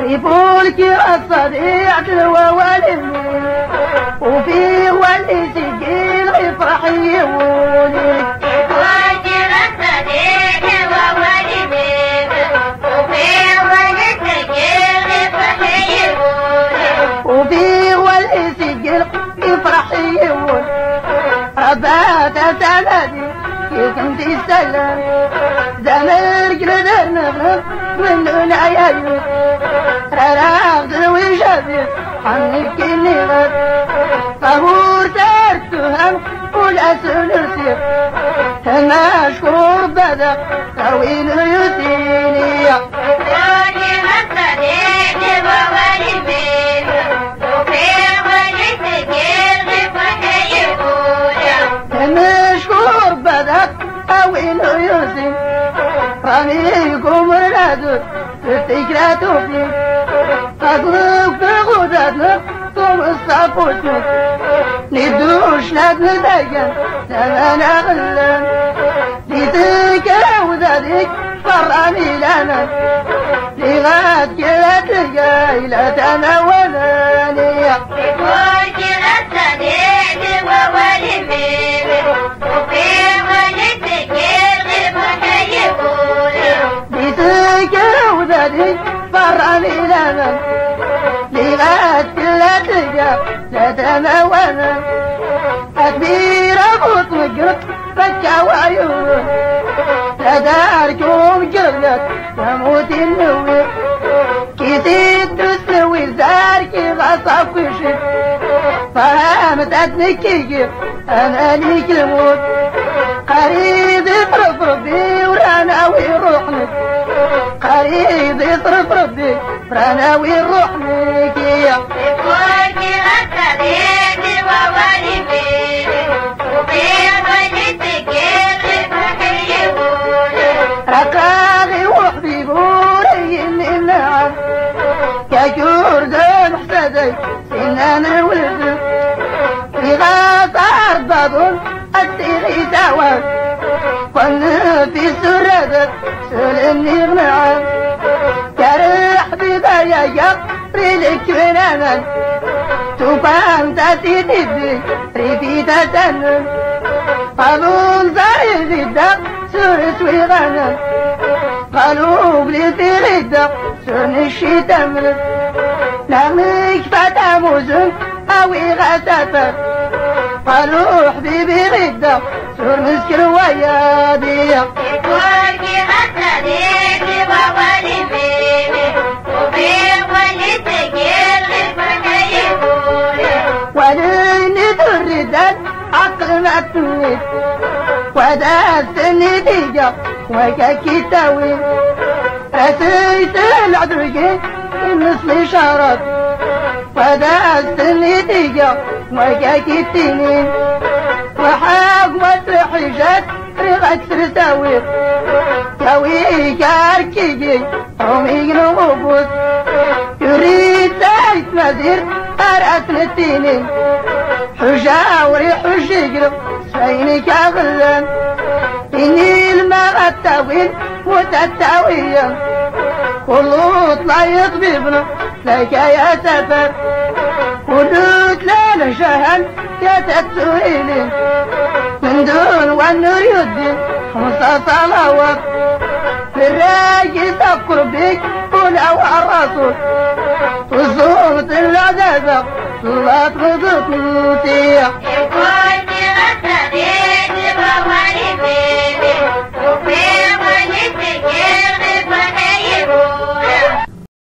يقولك الصديق ووالد وفيه واللي سجل يفرح يولد. يقولك الصديق ووالد وفيه واللي سجل يفرح يولد. وفيه واللي سجل يفرح يولد. ربات سندي كنت السلام زمر قدر نغلب من العيال راغد وشبي عنك النغر طهور ترتهم ولا سنسير مشكور بدك طويل يسيني. يقولك الصديق ووالد وفيه واللي سجل يفرح يولد. مشكور بدك طويل يسيني رميكم الأدب تكراتوا فيه قدرك بغدادنا ثم الصفوتنا ندوش نتنتجن لما غلان لتذكر وذلك فرامي لنا لغاد كلا تلقى إلى تناولانية. يقولك الصديق ووالد وفيه واللي سجل يفرح يولد. لتذكر وذلك فرامي لنا لغاد كلا تلقى لا تناولنا أكبير أبوط مقرط فكا وعيون لا داركم قرلت يموت النوي كيسيد تسلوي داركي غصف وشي فهمت أتنكيكي أنا ليك الموت قريب يصرف ربي ورانا ويروحني قريب يصرف ربي ورانا ويروحني كيا. يقولك الصديق ووالد وفيه واللي سجل يفرح يولد. رقاغي وحبيبوري النعم كجردان حسدي سنان ولد في غاصار بابون السيغي دعوان كنا في سردك سلني غنعان كرح ببايا يقري لك بنانا توبان تاتي تبي ريبي تسنن قانون زايد الدق سرس ويغنن قالوا بلي في غدة سرن الشتم نغنيك فتى موزن أوي غسافر قالوا حبيبي غدة سر مسكر ويادية. يقولك الصديق ووالد وفيه واللي سجل يفرح يولد. ولين الرداد عقل ما تنويت وداس النتيجة وكاكي تاويل رسيت العدرقين مثل شرط وداس النتيجة وكاكي التنين وحاقمة الحجات رغت تساوير تاوي كاركيجي رومي نوبوس يريد سايت مزير أرأت التنين حجاوري حجيقرب سينك أغلان إني الماء التاويل متتاويا كله طلع يطبيبنا لك يا سفر ودوت لا نشهل يا تتسويلي من دون والنور يدي 5 صلوات في الراجل تذكر بيك ولو الرسول والصوت العذاب صلاة غضب موتية.